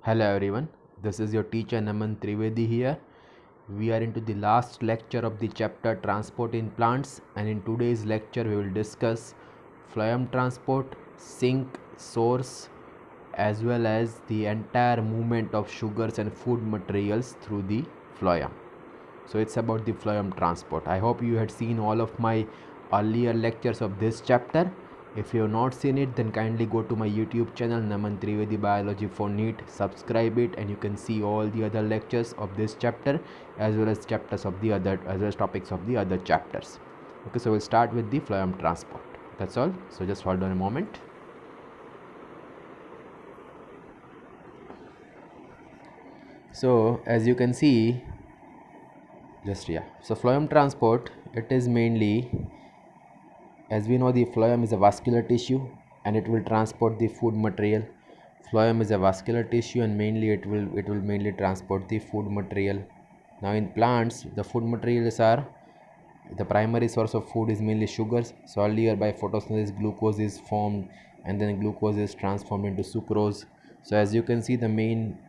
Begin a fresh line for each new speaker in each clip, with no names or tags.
Hello everyone, this is your teacher Naman Trivedi here. We are into the last lecture of the chapter Transport in Plants, and in today's lecture we will discuss phloem transport, sink, source, as well as the entire movement of sugars and food materials through the phloem. So it's about the phloem transport. I hope you had seen all of my earlier lectures of this chapter. If you have not seen it, then kindly go to my YouTube channel Naman Trivedi Biology for NEET, subscribe it, and you can see all the other lectures of this chapter as well as chapters of the other as well as topics of the other chapters. Okay, so we'll start with the phloem transport. That's all. So just hold on a moment. So as you can see, so phloem transport, it is mainly, as we know, the phloem is a vascular tissue and it will transport the food material. Phloem is a vascular tissue and mainly it will mainly transport the food material. Now in plants, the food materials are, the primary source of food is mainly sugars. So earlier by photosynthesis glucose is formed and then glucose is transformed into sucrose. So as you can see, the main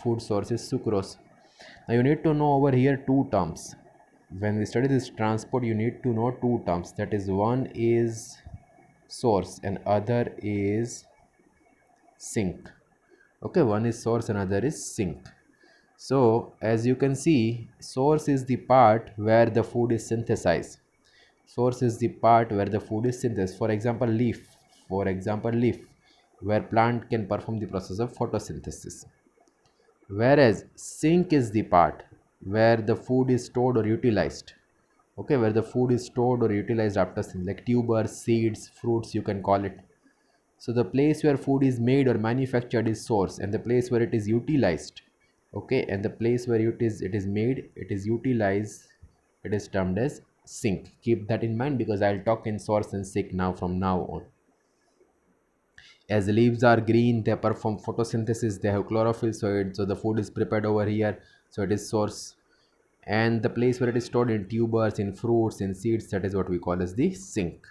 food source is sucrose. Now you need to know over here two terms. When we study this transport, you need to know two terms, that is, one is source and other is sink. Okay, one is source and other is sink. So as you can see, source is the part where the food is synthesized. Source is the part where the food is synthesized. For example leaf, where plant can perform the process of photosynthesis. Whereas sink is the part where the food is stored or utilized. Okay, where the food is stored or utilized after synthesis, like tubers, seeds, fruits, you can call it. So the place where food is made or manufactured is source, and the place where it is utilized, okay, and the place where it is made, it is utilized, it is termed as sink. Keep that in mind because I'll talk in source and sink now from now on. As the leaves are green, they perform photosynthesis, they have chlorophyll, so the food is prepared over here, so it is source. And the place where it is stored, in tubers, in fruits, in seeds, that is what we call as the sink.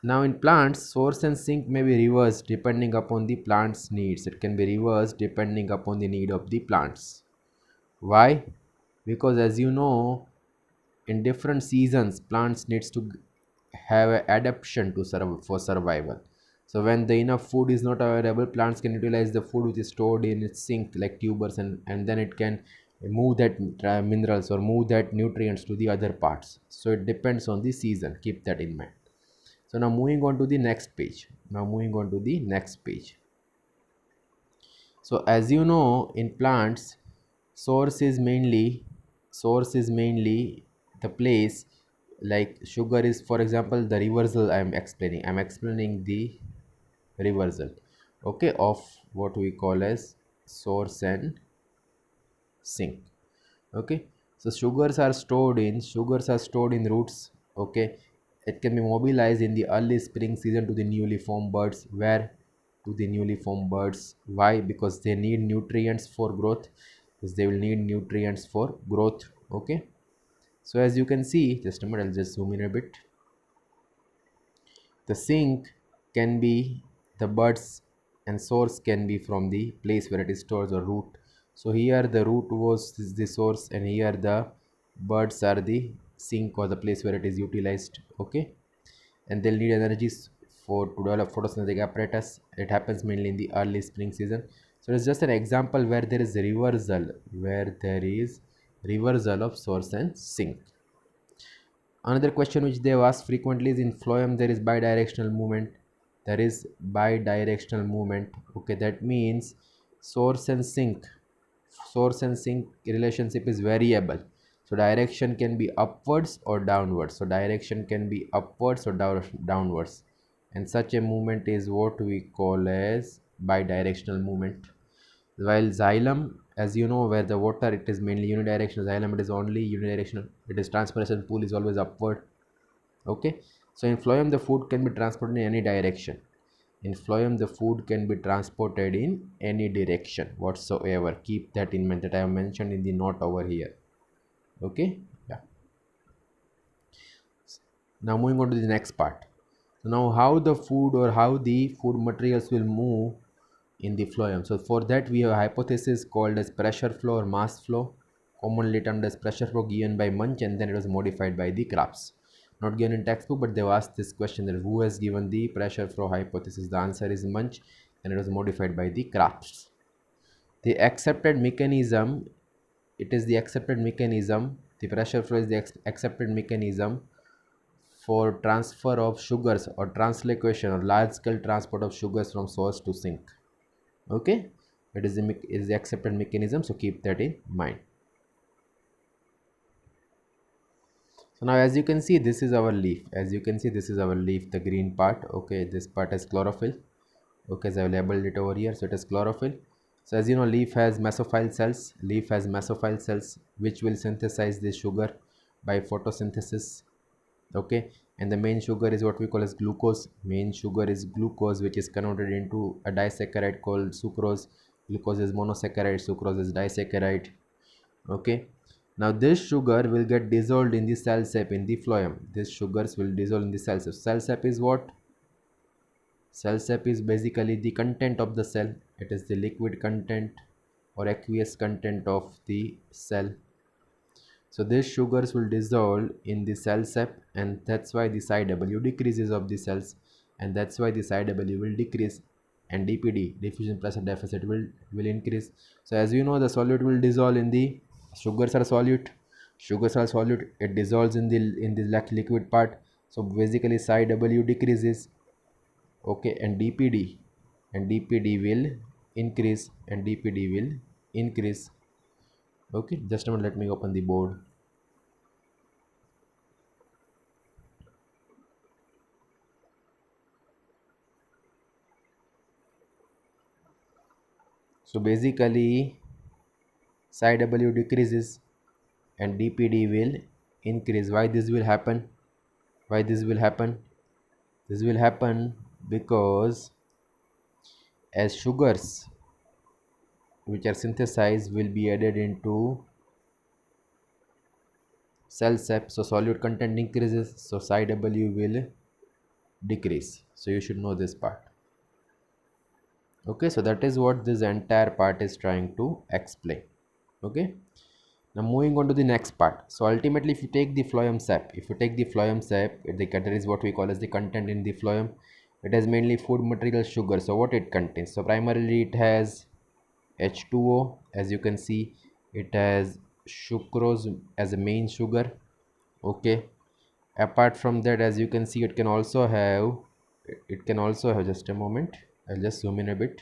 Now in plants, source and sink may be reversed depending upon the plant's needs. It can be reversed depending upon the need of the plants. Why? Because as you know, in different seasons, plants needs to have an adaptation to for survival. So when the enough food is not available, plants can utilize the food which is stored in its sink like tubers, and then it can move that minerals or move that nutrients to the other parts. So it depends on the season. Keep that in mind. So now moving on to the next page. So as you know, in plants, source is mainly the place, like sugar is, for example, the reversal. I'm explaining the reversal, okay, of what we call as source and sink. Okay, so sugars are stored in roots. Okay, it can be mobilized in the early spring season to the newly formed buds. Where? To the newly formed buds. Why? Because they need nutrients for growth. Because they will need nutrients for growth. Okay, so as you can see, just a minute, I'll just zoom in a bit. The sink can be the buds and source can be from the place where it is stored, or root. So here the root was the source and here the buds are the sink or the place where it is utilized. Okay, and they'll need energies to develop photosynthetic apparatus. It happens mainly in the early spring season. So it's just an example where there is reversal of source and sink. Another question which they have asked frequently is, in phloem there is bidirectional movement. Okay, that means source and sink relationship is variable. So direction can be upwards or downwards. Downwards, and such a movement is what we call as bidirectional movement. While xylem, as you know, where the water, it is mainly unidirectional. Xylem, it is only unidirectional. It is transpiration pool is always upward. Okay, so in phloem the food can be transported in any direction. Whatsoever. Keep that in mind, that I have mentioned in the note over here. Okay, yeah. Now moving on to the next part. So now how the food materials will move in the phloem. So for that we have a hypothesis called as pressure flow or mass flow, commonly termed as pressure flow, given by Munch, and then it was modified by the Crafts. Not given in textbook, but they've asked this question that who has given the pressure flow hypothesis. The answer is Munch, and it was modified by the Crafts. The accepted mechanism, it is the accepted mechanism, the pressure flow is the accepted mechanism for transfer of sugars or translocation or large scale transport of sugars from source to sink. Okay, it is the accepted mechanism, so keep that in mind. So now as you can see, this is our leaf. As you can see, this is our leaf, the green part. Okay, this part is chlorophyll. Okay, so I labeled it over here, so it is chlorophyll. So as you know, leaf has mesophyll cells. Leaf has mesophyll cells which will synthesize the sugar by photosynthesis. Okay, and the main sugar is what we call as glucose. Main sugar is glucose, which is converted into a disaccharide called sucrose. Glucose is monosaccharide, sucrose is disaccharide. Okay, now this sugar will get dissolved in the cell sap in the phloem. These sugars will dissolve in the cell sap. Cell sap is what? Cell sap is basically the content of the cell. It is the liquid content or aqueous content of the cell. So these sugars will dissolve in the cell sap, and that's why the psi W decreases of the cells, and that's why the psi W will decrease, and DPD, diffusion pressure deficit, will increase. So as you know, the solute will dissolve in the sugars are solute. Sugars are solute. It dissolves in the liquid part. So basically psi W decreases. Okay, and DPD will increase, and DPD will increase. Okay, just a moment, let me open the board. So basically psi W decreases and DPD will increase. Why this will happen? Why this will happen? This will happen because as sugars which are synthesized will be added into cell sap, so solute content increases, so psi W will decrease. So you should know this part. Okay, so that is what this entire part is trying to explain. Okay, now moving on to the next part. So ultimately, if you take the phloem sap, that is what we call as the content in the phloem. It has mainly food material sugar. So what it contains? So primarily it has H2O. As you can see, it has sucrose as a main sugar. Okay, apart from that, as you can see, it can also have just a moment, I'll just zoom in a bit.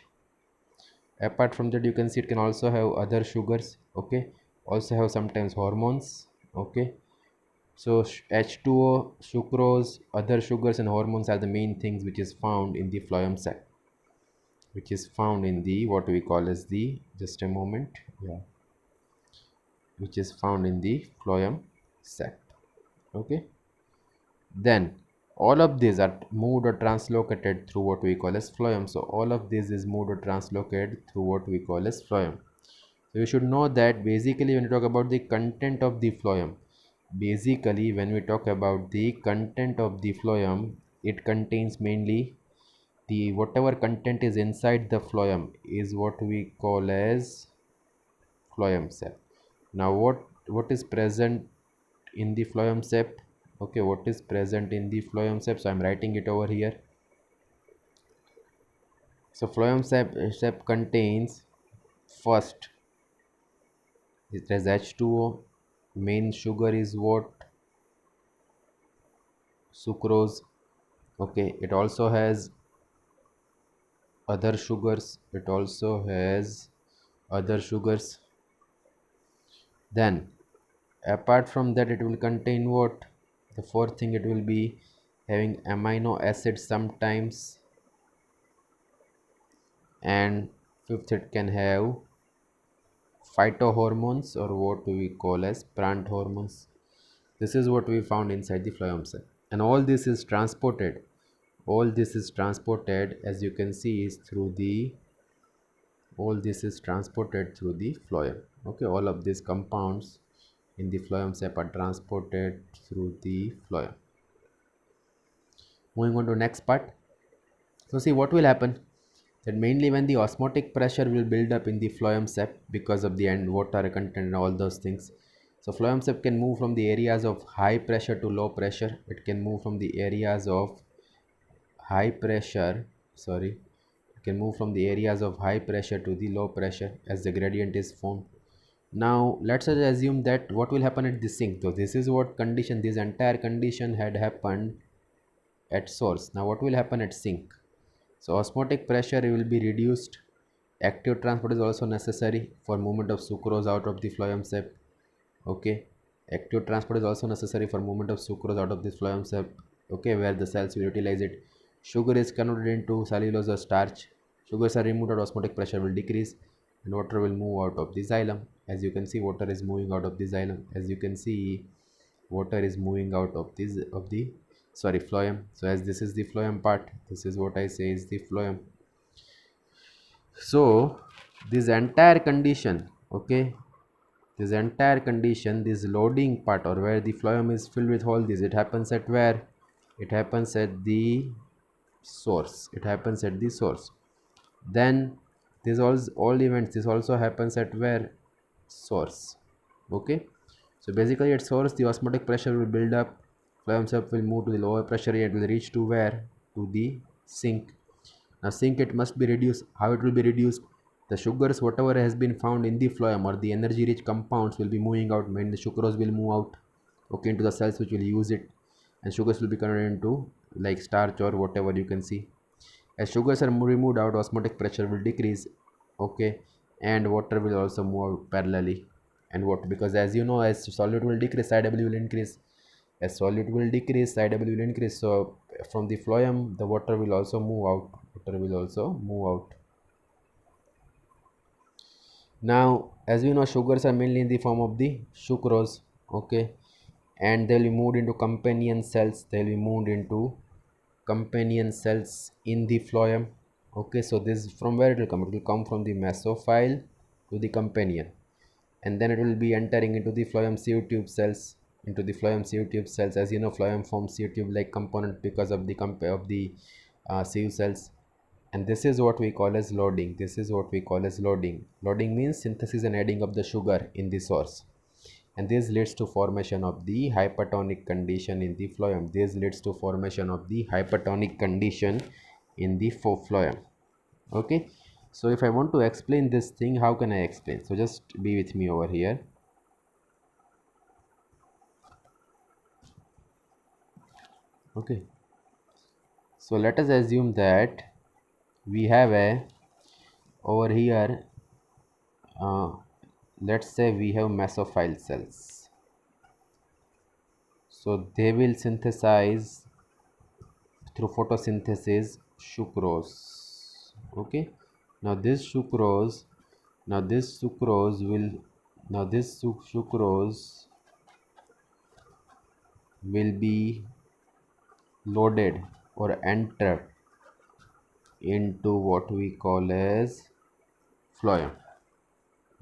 Apart from that, you can see it can also have other sugars. Okay, also have sometimes hormones. Okay, so H2O, sucrose, other sugars and hormones are the main things which is found in the phloem sap, which is found in the what we call as the, just a moment, yeah, which is found in the phloem sap. Okay, then all of these are moved or translocated through what we call as phloem. So all of this is moved or translocated through what we call as phloem. So you should know that basically when you talk about the content of the phloem, basically when we talk about the content of the phloem, it contains mainly the whatever content is inside the phloem is what we call as phloem sap. Now what is present in the phloem sap? Okay, what is present in the phloem sap? So I'm writing it over here. So phloem sap contains, first it has H2O, main sugar is what? Sucrose. Okay, it also has other sugars. Then apart from that, it will contain what? The fourth thing, it will be having amino acids sometimes, and fifth, it can have phytohormones or what we call as plant hormones. This is what we found inside the phloem cell, and all this is transported, as you can see, is through the all this is transported through the phloem. Okay, all of these compounds in the phloem sap are transported through the phloem. Moving on to next part. So see what will happen. that mainly when the osmotic pressure will build up in the phloem sep because of the end water content and all those things. So phloem sep can move from the areas of high pressure to low pressure. It can move from the areas of high pressure, sorry, it can move from the areas of high pressure to the low pressure as the gradient is formed. Now let's assume that what will happen at the sink. So this is what condition, this entire condition had happened at source. Now what will happen at sink? So osmotic pressure will be reduced. Active transport is also necessary for movement of sucrose out of the phloem sep. Okay, active transport is also necessary for movement of sucrose out of this phloem sep. Okay, where the cells will utilize it. Sugar is converted into cellulose or starch. Sugars are removed, and osmotic pressure will decrease, and water will move out of the xylem. As you can see, water is moving out of the xylem. As you can see, water is moving out of this of the, sorry, phloem. So as this is the phloem part, this is what I say is the phloem. So this entire condition, okay, this entire condition, this loading part, or where the phloem is filled with all this, it happens at where? It happens at the source. It happens at the source. Then this all events, this also happens at where? Source. Okay, so basically at source the osmotic pressure will build up, phloem sep will move to the lower pressure area, it will reach to where? To the sink. Now sink, it must be reduced. How it will be reduced? The sugars whatever has been found in the phloem, or the energy rich compounds, will be moving out. When the sucrose will move out, okay, into the cells which will use it, and sugars will be converted into like starch or whatever you can see. As sugars are removed out, osmotic pressure will decrease, okay, and water will also move out parallelly. And what, because as you know, as solute will decrease, IW will increase. As solute will decrease, IW will increase. So from the phloem the water will also move out. Water will also move out. Now as we know, sugars are mainly in the form of the sucrose, okay, and they will be moved into companion cells. They will be moved into companion cells in the phloem. Okay, so this, from where it will come? It will come from the mesophile to the companion, and then it will be entering into the phloem sieve tube cells. Into the phloem sieve tube cells, as you know, phloem forms sieve tube like component because of the sieve cells. And this is what we call as loading. This is what we call as loading. Loading means synthesis and adding of the sugar in the source, and this leads to formation of the hypertonic condition in the phloem. This leads to formation of the hypertonic condition in the phloem. Okay, so if I want to explain this thing, how can I explain? So just be with me over here. Okay, so let us assume that we have a, over here, let's say we have mesophile cells. So they will synthesize through photosynthesis sucrose. Okay, now this sucrose, now this sucrose will, now this sucrose will be loaded or entered into what we call as phloem.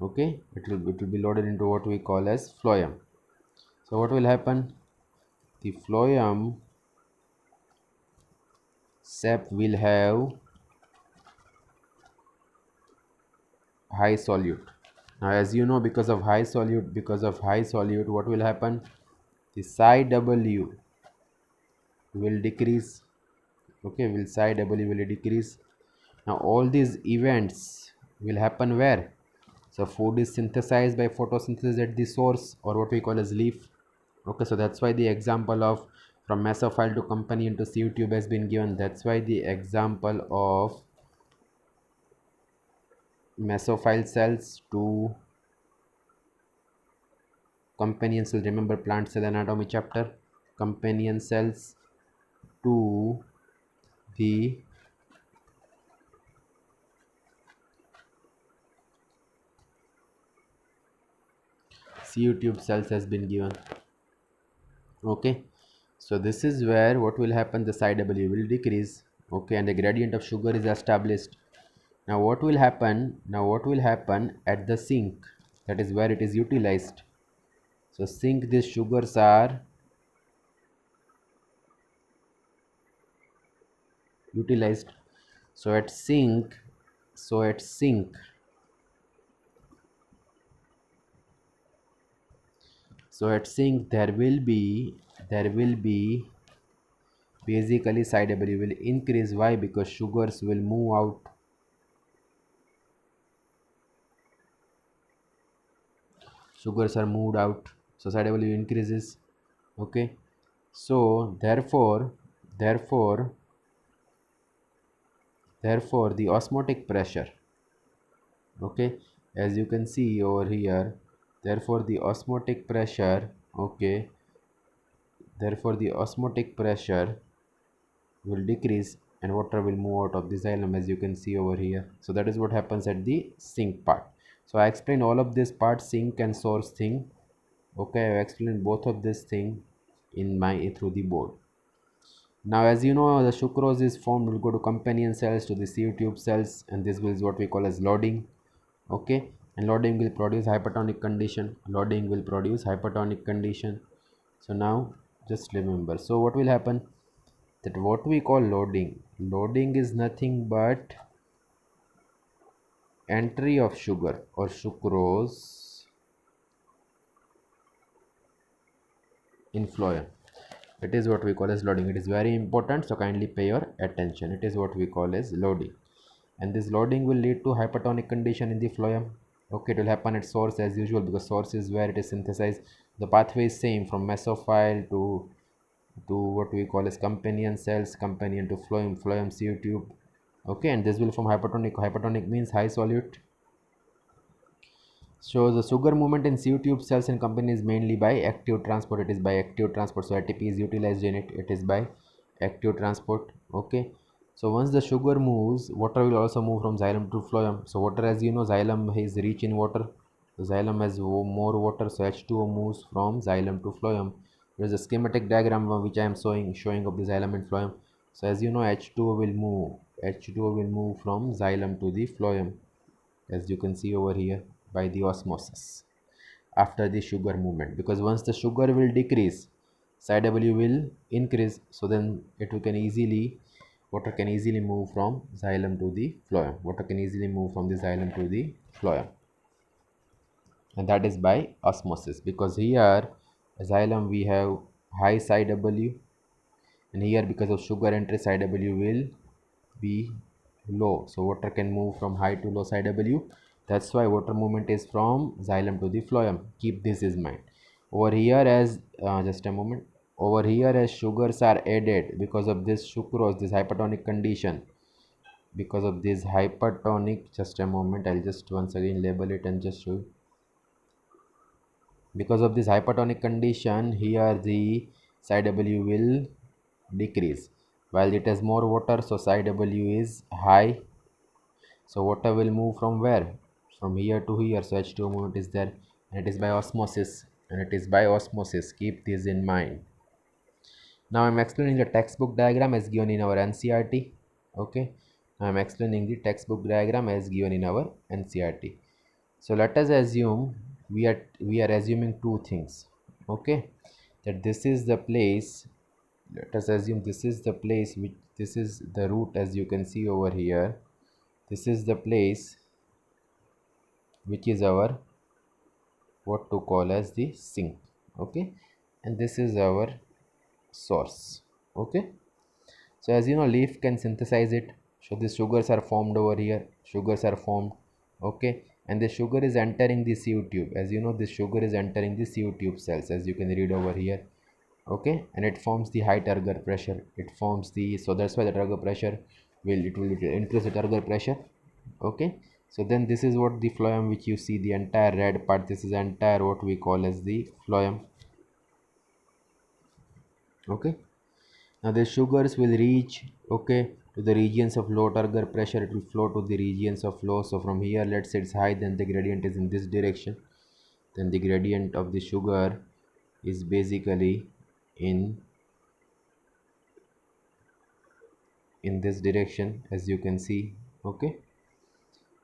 Okay, it will be loaded into what we call as phloem. So what will happen? The phloem sep will have high solute. Now as you know, because of high solute, what will happen? The psi w will decrease. Okay, will psi w will decrease. Now all these events will happen where? So food is synthesized by photosynthesis at the source, or what we call as leaf. Okay, so that's why the example of from mesophile to companion to sieve tube has been given. That's why the example of mesophile cells to companion cell, remember plant cell anatomy chapter, companion cells to the sieve tube cells has been given. Okay, so this is where what will happen? The psi w will decrease. Okay, and the gradient of sugar is established. Now what will happen? Now what will happen at the sink? That is where it is utilized. So sink, these sugars are utilized. So at sink So at sink, there will be basically side W will increase. Why? Because sugars will move out. Sugars are moved out, so side W increases. Okay, so therefore the osmotic pressure, okay, as you can see over here, therefore the osmotic pressure, okay, therefore the osmotic pressure will decrease and water will move out of the xylem, as you can see over here. So that is what happens at the sink part. So I explained all of this part, sink and source thing. Okay, I explained both of this thing in my through the board. Now as you know, the sucrose is formed, will go to companion cells, to the sieve tube cells, and this is what we call as loading. Okay, and loading will produce hypertonic condition. So now just remember, so what will happen, that what we call loading is nothing but entry of sugar or sucrose in phloem. It is what we call as loading. It is very important, so kindly pay your attention. It is what we call as loading, and this loading will lead to hypertonic condition in the phloem. Okay, it will happen at source as usual, because source is where it is synthesized. The pathway is same from mesophile to what we call as companion cells, companion to phloem sieve tube. Okay, and this will form hypertonic means high solute. So the sugar movement in sieve tube cells and company is mainly by active transport. It is by active transport. So ATP is utilized in it. It is by active transport. Okay. So once the sugar moves, water will also move from xylem to phloem. So water, as you know, xylem is rich in water. The xylem has more water, so H2O moves from xylem to phloem. There is a schematic diagram which I am showing of the xylem and phloem. So as you know, H2O will move. H2O will move from xylem to the phloem, as you can see over here, by the osmosis after the sugar movement, because once the sugar will decrease, psi W will increase, so then water can easily move from xylem to the phloem. And that is by osmosis, because here xylem we have high psi W, and here because of sugar entry psi W will be low, so water can move from high to low psi W. That's why water movement is from xylem to the phloem. Keep this in mind. Over here, as just a moment, over here as sugars are added because of this sucrose, this hypertonic condition, because of this hypertonic, just a moment, I'll just once again label it and just show you. Because of this hypertonic condition, here the psi W will decrease, while it has more water, so psi W is high. So water will move from where? From here to here, so H2O movement is there, and it is by osmosis, keep this in mind. Now I'm explaining the textbook diagram as given in our NCERT. Okay, I'm explaining the textbook diagram as given in our NCERT. So let us assume we are assuming two things. Okay, that this is the place. Let us assume this is the place which, this is the root, as you can see over here. This is the place which is our what to call as the sink. Okay, and this is our source. Okay, so as you know, leaf can synthesize it, so the sugars are formed over here, okay, and the sugar is entering the sieve tube. As you know, this sugar is entering the sieve tube cells, as you can read over here. Okay, and it forms the high turgor pressure, so that's why the turgor pressure will increase the turgor pressure. Okay, so then this is what the phloem, which you see the entire red part, this is entire what we call as the phloem. Okay, now the sugars will reach, okay, to the regions of low turgor pressure. It will flow to the regions of low. So from here, let's say it's high, then the gradient is in this direction, then the gradient of the sugar is basically in this direction, as you can see. Okay,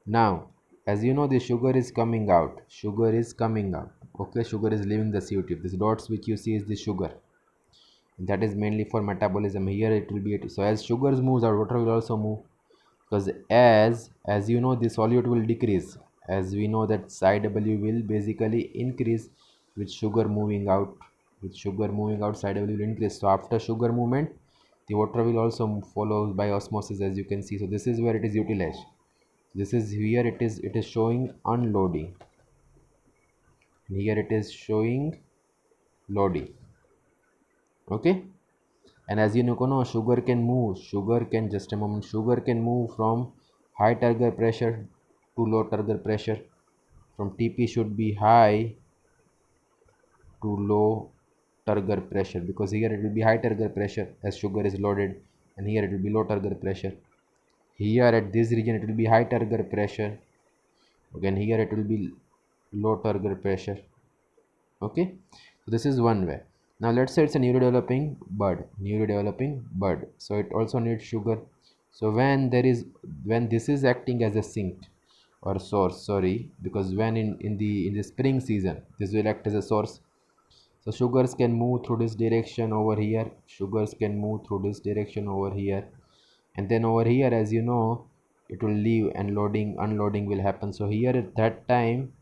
now as you know, the sugar is coming out, okay, sugar is leaving the sieve tube. These dots which you see is the sugar, that is mainly for metabolism. Here it will be, so as sugars moves out, water will also move. because as you know the solute will decrease, as we know that psi w will basically increase with sugar moving out. With sugar moving out, psi w will increase. So after sugar movement, the water will also follow by osmosis, as you can see. So this is where it is utilized. This is here, it is showing unloading, here it is showing loading. Okay. And as you know, sugar can move, sugar can, just a moment, sugar can move from high turgor pressure to low turgor pressure, from TP should be high to low turgor pressure, because here it will be high turgor pressure as sugar is loaded, and here it will be low turgor pressure. Here at this region it will be high turgor pressure, again here it will be low turgor pressure. Okay, so this is one way. Now let's say it's a neurodeveloping bud, so it also needs sugar. So when this is acting as a sink or source, sorry, because when in the spring season this will act as a source. So sugars can move through this direction over here, sugars can move through this direction over here, and then over here, as you know, it will leave and loading unloading will happen. So here at that time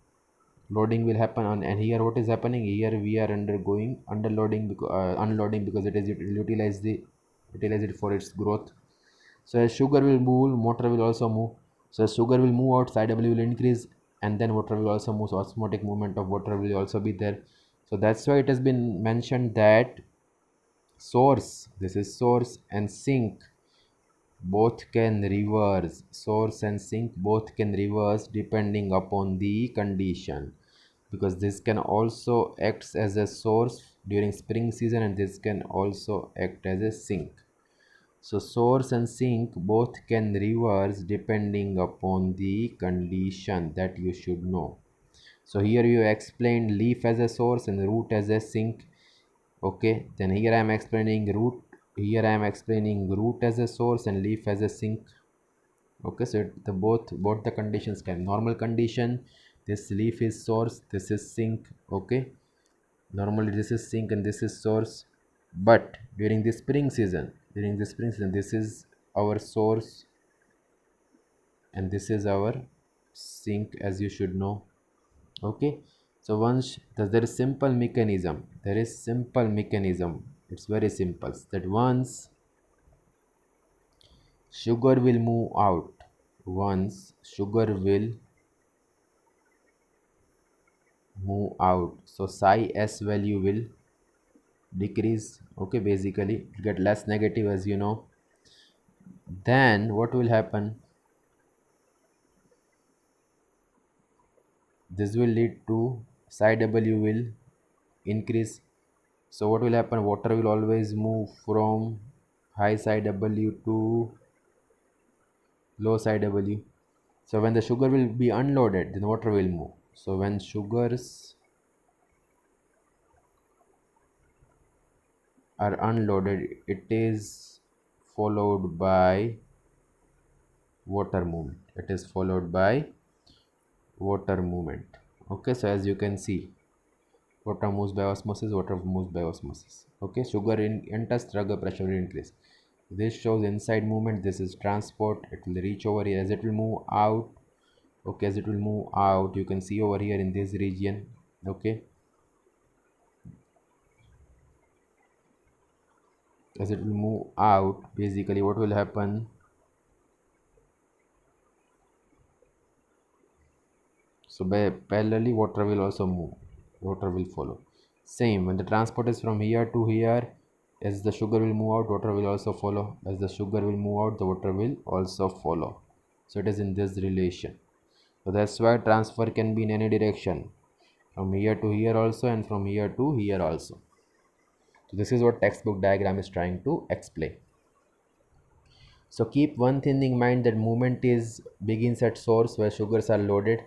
loading will happen on, and here what is happening, here we are undergoing underloading because unloading, because it will utilize it for its growth. So as sugar will move, motor will also move. So as sugar will move out, psi w will increase, and then water will also move. So osmotic movement of water will also be there. So that's why it has been mentioned that source, this is source, and sink both can reverse. Source and sink both can reverse depending upon the condition, because this can also acts as a source during spring season, and this can also act as a sink. So source and sink both can reverse depending upon the condition, that you should know. So here you explained leaf as a source and root as a sink. Okay, then here I am explaining root, here I am explaining root as a source and leaf as a sink. Okay, so the both the conditions can, normal condition, this leaf is source, this is sink. Okay, normally this is sink and this is source, but during the spring season this is our source and this is our sink, as you should know. Okay, so once there is simple mechanism, it's very simple, that once sugar will move out, once sugar will move out, so psi s value will decrease. Okay, basically it get less negative, as you know. Then what will happen, this will lead to psi w will increase. So what will happen, water will always move from high psi w to low psi w. So when the sugar will be unloaded, then water will move. So when sugars are unloaded, it is followed by water movement, it is followed by water movement. Okay, so as you can see, water moves by osmosis, water moves by osmosis. Okay, sugar in enters, sugar pressure will increase. This shows inside movement, this is transport, it will reach over here as it will move out. Okay, as it will move out, you can see over here in this region. Okay, as it will move out, basically what will happen, so by parallelly water will also move, water will follow. Same when the transport is from here to here, as the sugar will move out, water will also follow, as the sugar will move out, the water will also follow. So it is in this relation. So that's why transfer can be in any direction, from here to here also and from here to here also. So this is what textbook diagram is trying to explain. So keep one thing in mind, that movement is begins at source where sugars are loaded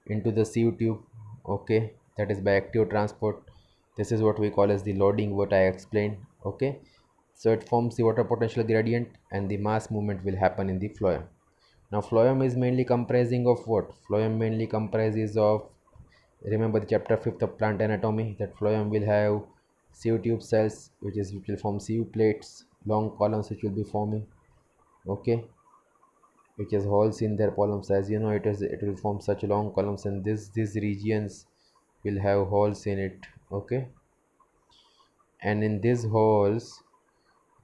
into the sieve tube. Okay, that is by active transport. This is what we call as the loading, what I explained. Okay, so it forms the water potential gradient and the mass movement will happen in the phloem. Now phloem is mainly comprising of what? Phloem mainly comprises of, remember the chapter 5th of plant anatomy, that phloem will have sieve tube cells which will form sieve plates, long columns which will be forming. Okay, which has holes in their columns. As you know, it will form such long columns, and these regions will have holes in it. Okay, and in these holes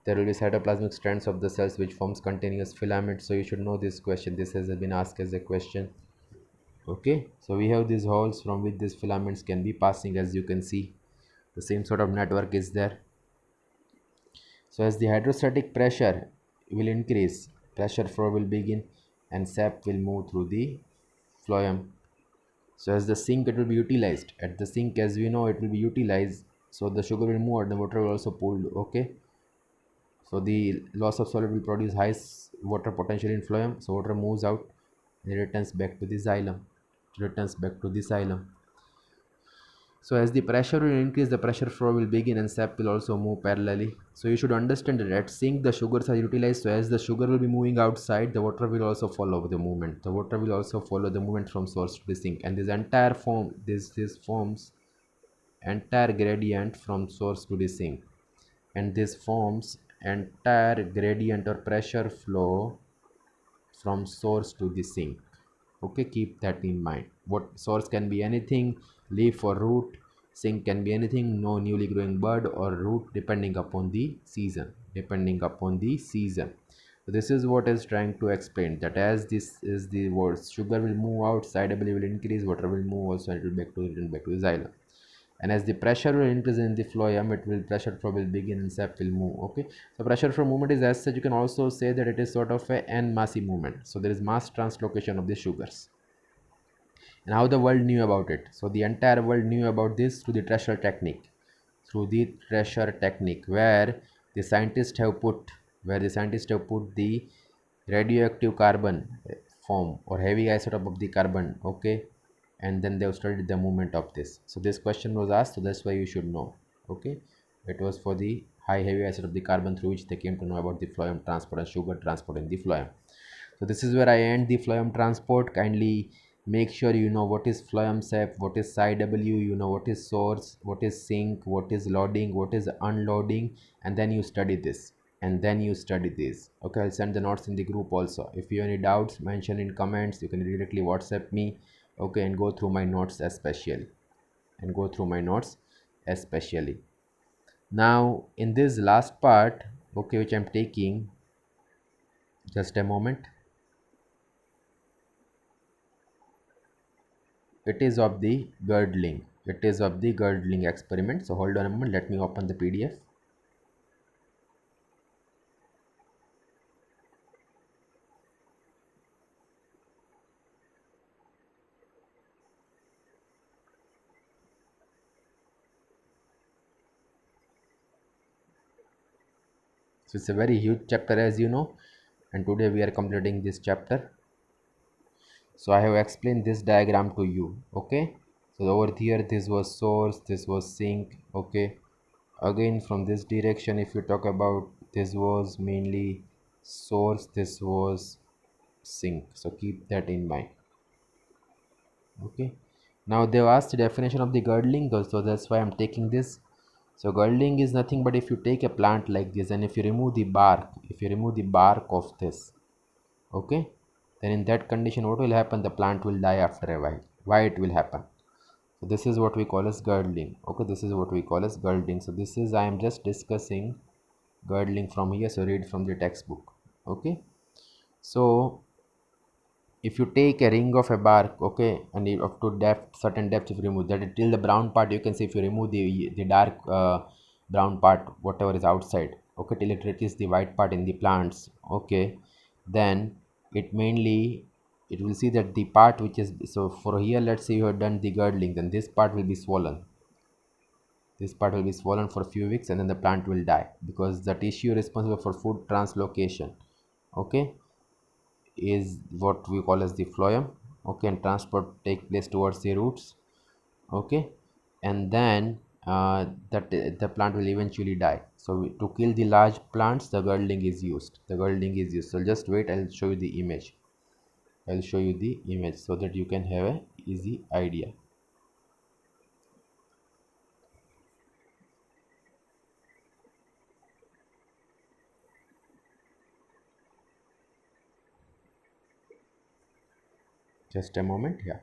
there will be cytoplasmic strands of the cells which forms continuous filaments. So you should know this question. This has been asked as a question. Okay, so we have these holes from which these filaments can be passing. As you can see, the same sort of network is there. So as the hydrostatic pressure will increase, pressure flow will begin and sap will move through the phloem. So as the sink, it will be utilized. At the sink, as we know, it will be utilized. So the sugar will move and the water will also pull. Okay. So the loss of solid will produce high water potential in phloem. So water moves out and it returns back to the xylem. It returns back to the xylem. So as the pressure will increase, the pressure flow will begin and sap will also move parallelly. So you should understand that at sink the sugars are utilized. So as the sugar will be moving outside, the water will also follow the movement. The water will also follow the movement from source to the sink, and this entire form this forms entire gradient from source to the sink, and this forms entire gradient or pressure flow from source to the sink. Okay, keep that in mind. What source can be anything, leaf or root. Sink can be anything, no newly growing bud or root, depending upon the season. So this is what is trying to explain, that as this is the word, sugar will move out, sidability will increase, water will move also, and it will return back to the xylem. And as the pressure will increase in the phloem, it will pressure flow will begin and sap will move. Okay, so pressure flow movement is, as such, you can also say that it is sort of a n massy movement. So there is mass translocation of the sugars. And how the world knew about it? So the entire world knew about this through the Trescher technique. Where the scientists have put the radioactive carbon form or heavy isotope of the carbon. Okay, and then they have studied the movement of this. So this question was asked, so that's why you should know. Okay, it was for the high heavy isotope of the carbon, through which they came to know about the phloem transport and sugar transport in the phloem. So this is where I end the phloem transport. Kindly make sure you know what is phloem sap, what is PSI-W, you know what is source, what is sink, what is loading, what is unloading, and then you study this. Okay, I'll send the notes in the group also. If you have any doubts, mention in comments. You can directly WhatsApp me. Okay, and go through my notes especially. Now in this last part, okay, which I'm taking, just a moment. It is of the girdling experiment. So hold on a moment, let me open the PDF. So it's a very huge chapter, as you know, and today we are completing this chapter. So I have explained this diagram to you. Okay, so over here this was source, this was sink. Okay, again from this direction, if you talk about, this was mainly source, this was sink. So keep that in mind. Okay, now they've asked the definition of the girdling, so that's why I'm taking this. So girdling is nothing but, if you take a plant like this and if you remove the bark of this, okay, then in that condition what will happen? The plant will die after a while. Why it will happen? So this is what we call as girdling. Okay, this is what we call as girdling. So this is, I am just discussing girdling from here, so read from the textbook. Okay, so if you take a ring of a bark, okay, and up to depth, certain depth, if you remove that till the brown part, you can see, if you remove the dark brown part, whatever is outside, okay, till it reaches the white part in the plants, okay, then it mainly, it will see that the part which is, so for here, let's say you have done the girdling, then this part will be swollen. This part will be swollen for a few weeks, and then the plant will die, because the tissue responsible for food translocation, okay, is what we call as the phloem. Okay, and transport take place towards the roots. Okay, and then that the plant will eventually die. So to kill the large plants, the girdling is used. So just wait, I'll show you the image. So that you can have a easy idea. Just a moment. Yeah.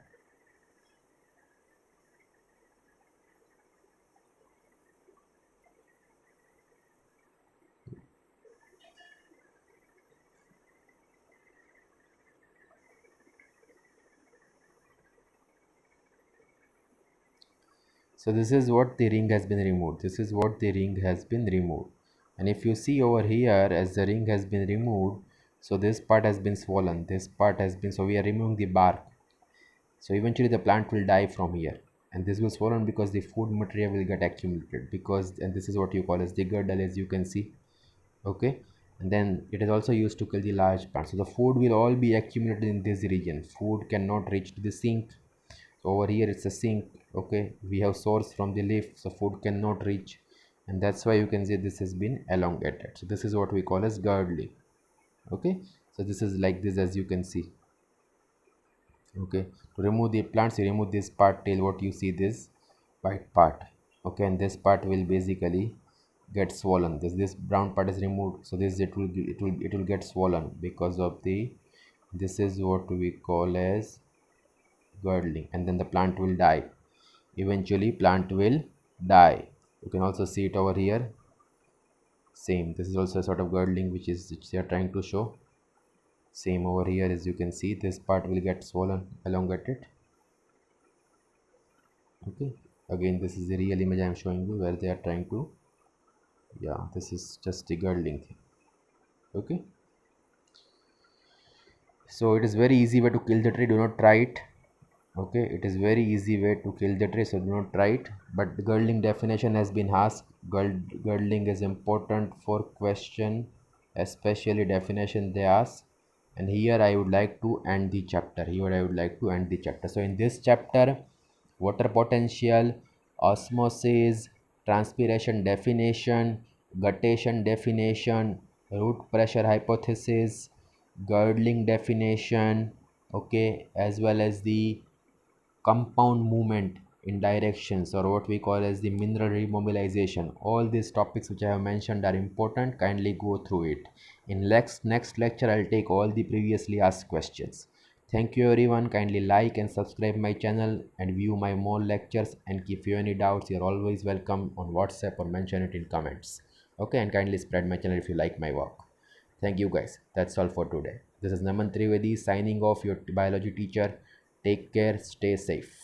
So this is what the ring has been removed. This is what the ring has been removed. And if you see over here, as the ring has been removed, so this part has been swollen. This part has been, so we are removing the bark. So eventually the plant will die from here. And this will swollen because the food material will get accumulated, because, and this is what you call as the girdle, as you can see. Okay. And then it is also used to kill the large plants. So the food will all be accumulated in this region. Food cannot reach to the sink. So over here it's a sink. Okay, we have source from the leaf, so food cannot reach, and that's why you can see this has been elongated. So this is what we call as girdling. Okay, so this is like this, as you can see. Okay, to remove the plants, you remove this part till what you see, this white part. Okay, and this part will basically get swollen. This brown part is removed, so this it will get swollen because of the, this is what we call as girdling, and then the plant will die. Eventually plant will die. You can also see it over here. Same, this is also a sort of girdling which they are trying to show. Same over here, as you can see, this part will get swollen, elongated. Okay, again this is the real image I am showing you, where they are trying to, yeah, this is just the girdling thing. Okay, so it is very easy way to kill the tree. Do not try it. Okay, it is very easy way to kill the tree, so do not try it. But the girdling definition has been asked. Girdling is important for question, especially definition they ask. And here I would like to end the chapter. So in this chapter, water potential, osmosis, transpiration definition, guttation definition, root pressure hypothesis, girdling definition, okay, as well as the compound movement in directions, or what we call as the mineral remobilization. All these topics which I have mentioned are important. Kindly go through it. In next lecture I'll take all the previously asked questions. Thank you everyone. Kindly like and subscribe my channel and view my more lectures, and if you have any doubts, you're always welcome on WhatsApp or mention it in comments. Okay, and kindly spread my channel if you like my work. Thank you guys. That's all for today. This is Naman Trivedi signing off, your biology teacher. Take care, stay safe.